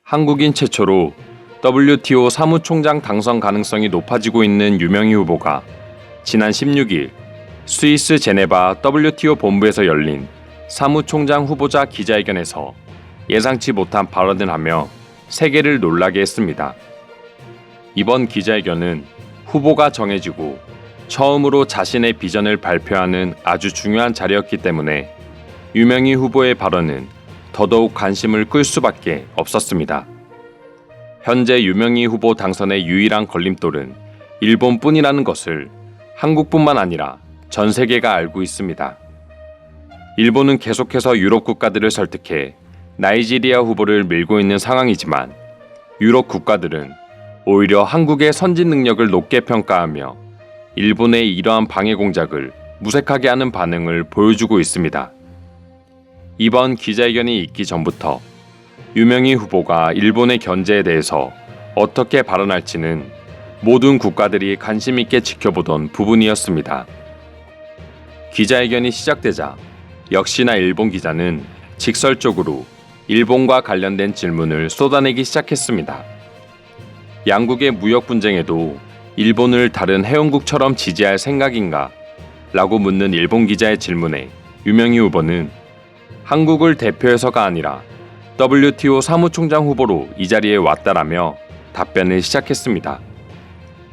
한국인 최초로 WTO 사무총장 당선 가능성이 높아지고 있는 유명희 후보가 지난 16일 스위스 제네바 WTO 본부에서 열린 사무총장 후보자 기자회견에서 예상치 못한 발언을 하며 세계를 놀라게 했습니다. 이번 기자회견은 후보가 정해지고 처음으로 자신의 비전을 발표하는 아주 중요한 자리였기 때문에 유명희 후보의 발언은 더더욱 관심을 끌 수밖에 없었습니다. 현재 유명희 후보 당선의 유일한 걸림돌은 일본뿐이라는 것을 한국뿐만 아니라 전 세계가 알고 있습니다. 일본은 계속해서 유럽 국가들을 설득해 나이지리아 후보를 밀고 있는 상황이지만 유럽 국가들은 오히려 한국의 선진 능력을 높게 평가하며 일본의 이러한 방해 공작을 무색하게 하는 반응을 보여주고 있습니다. 이번 기자회견이 있기 전부터 유명희 후보가 일본의 견제에 대해서 어떻게 발언할지는 모든 국가들이 관심 있게 지켜보던 부분이었습니다. 기자회견이 시작되자 역시나 일본 기자는 직설적으로 일본과 관련된 질문을 쏟아내기 시작했습니다. 양국의 무역 분쟁에도 일본을 다른 회원국처럼 지지할 생각인가? 라고 묻는 일본 기자의 질문에 유명희 후보는 한국을 대표해서가 아니라 WTO 사무총장 후보로 이 자리에 왔다라며 답변을 시작했습니다.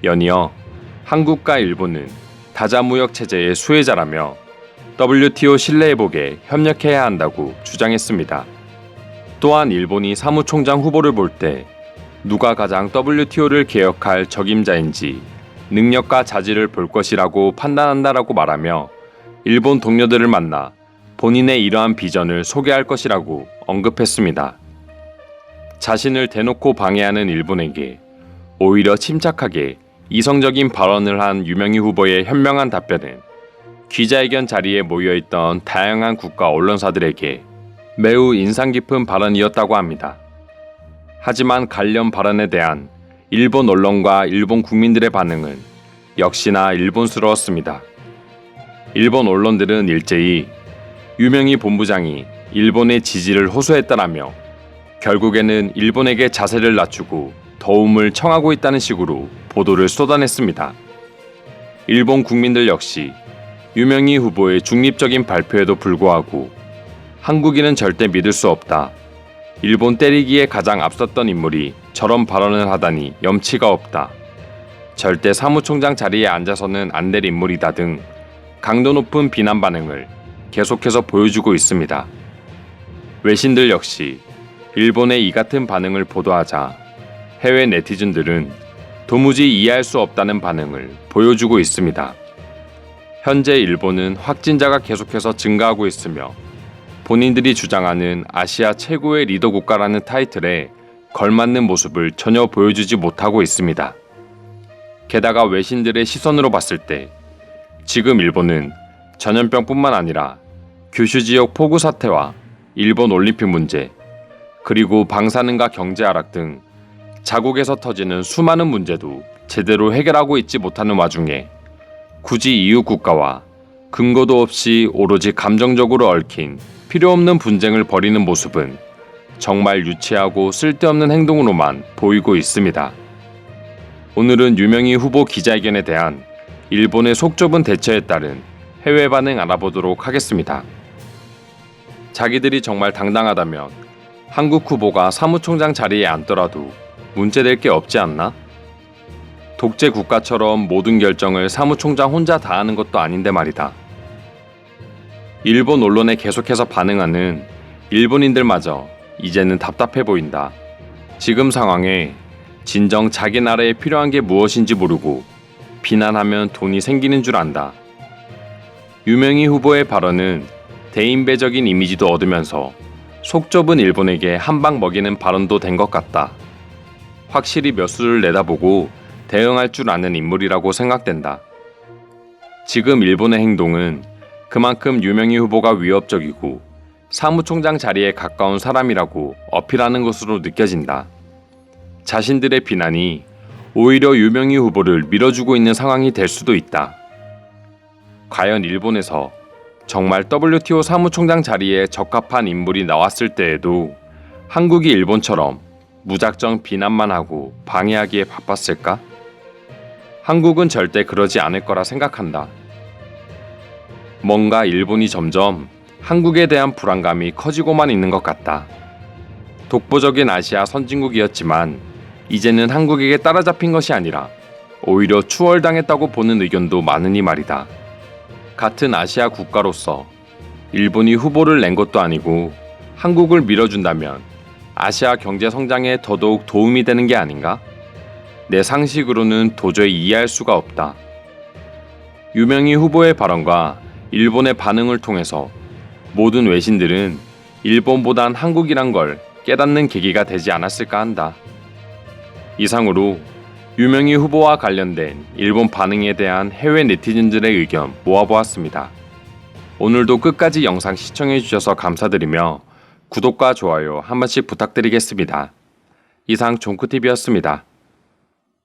연이어 한국과 일본은 다자무역 체제의 수혜자라며 WTO 신뢰회복에 협력해야 한다고 주장했습니다. 또한 일본이 사무총장 후보를 볼 때 누가 가장 WTO를 개혁할 적임자인지 능력과 자질을 볼 것이라고 판단한다라고 말하며 일본 동료들을 만나 본인의 이러한 비전을 소개할 것이라고 언급했습니다. 자신을 대놓고 방해하는 일본에게 오히려 침착하게 이성적인 발언을 한 유명희 후보의 현명한 답변은 기자회견 자리에 모여있던 다양한 국가 언론사들에게 매우 인상 깊은 발언이었다고 합니다. 하지만 관련 발언에 대한 일본 언론과 일본 국민들의 반응은 역시나 일본스러웠습니다. 일본 언론들은 일제히 유명희 본부장이 일본의 지지를 호소했다라며 결국에는 일본에게 자세를 낮추고 도움을 청하고 있다는 식으로 보도를 쏟아냈습니다. 일본 국민들 역시 유명희 후보의 중립적인 발표에도 불구하고 한국인은 절대 믿을 수 없다. 일본 때리기에 가장 앞섰던 인물이 저런 발언을 하다니 염치가 없다. 절대 사무총장 자리에 앉아서는 안 될 인물이다 등 강도 높은 비난 반응을 계속해서 보여주고 있습니다. 외신들 역시 일본의 이 같은 반응을 보도하자 해외 네티즌들은 도무지 이해할 수 없다는 반응을 보여주고 있습니다. 현재 일본은 확진자가 계속해서 증가하고 있으며 본인들이 주장하는 아시아 최고의 리더 국가라는 타이틀에 걸맞는 모습을 전혀 보여주지 못하고 있습니다. 게다가 외신들의 시선으로 봤을 때 지금 일본은 전염병뿐만 아니라 규슈 지역 폭우 사태와 일본 올림픽 문제, 그리고 방사능과 경제 하락 등 자국에서 터지는 수많은 문제도 제대로 해결하고 있지 못하는 와중에 굳이 이웃 국가와 근거도 없이 오로지 감정적으로 얽힌 필요없는 분쟁을 벌이는 모습은 정말 유치하고 쓸데없는 행동으로만 보이고 있습니다. 오늘은 유명희 후보 기자회견에 대한 일본의 속 좁은 대처에 따른 해외 반응 알아보도록 하겠습니다. 자기들이 정말 당당하다면 한국 후보가 사무총장 자리에 앉더라도 문제될 게 없지 않나? 독재 국가처럼 모든 결정을 사무총장 혼자 다 하는 것도 아닌데 말이다. 일본 언론에 계속해서 반응하는 일본인들마저 이제는 답답해 보인다. 지금 상황에 진정 자기 나라에 필요한 게 무엇인지 모르고 비난하면 돈이 생기는 줄 안다. 유명희 후보의 발언은 대인배적인 이미지도 얻으면서 속 좁은 일본에게 한방 먹이는 발언도 된 것 같다. 확실히 몇 수를 내다보고 대응할 줄 아는 인물이라고 생각된다. 지금 일본의 행동은 그만큼 유명희 후보가 위협적이고 사무총장 자리에 가까운 사람이라고 어필하는 것으로 느껴진다. 자신들의 비난이 오히려 유명희 후보를 밀어주고 있는 상황이 될 수도 있다. 과연 일본에서 정말 WTO 사무총장 자리에 적합한 인물이 나왔을 때에도 한국이 일본처럼 무작정 비난만 하고 방해하기에 바빴을까? 한국은 절대 그러지 않을 거라 생각한다. 뭔가 일본이 점점 한국에 대한 불안감이 커지고만 있는 것 같다. 독보적인 아시아 선진국이었지만 이제는 한국에게 따라잡힌 것이 아니라 오히려 추월당했다고 보는 의견도 많으니 말이다. 같은 아시아 국가로서 일본이 후보를 낸 것도 아니고 한국을 밀어준다면 아시아 경제 성장에 더더욱 도움이 되는 게 아닌가? 내 상식으로는 도저히 이해할 수가 없다. 유명희 후보의 발언과 일본의 반응을 통해서 모든 외신들은 일본보단 한국이란 걸 깨닫는 계기가 되지 않았을까 한다. 이상으로 유명희 후보와 관련된 일본 반응에 대한 해외 네티즌들의 의견 모아보았습니다. 오늘도 끝까지 영상 시청해주셔서 감사드리며 구독과 좋아요 한 번씩 부탁드리겠습니다. 이상 종크TV였습니다.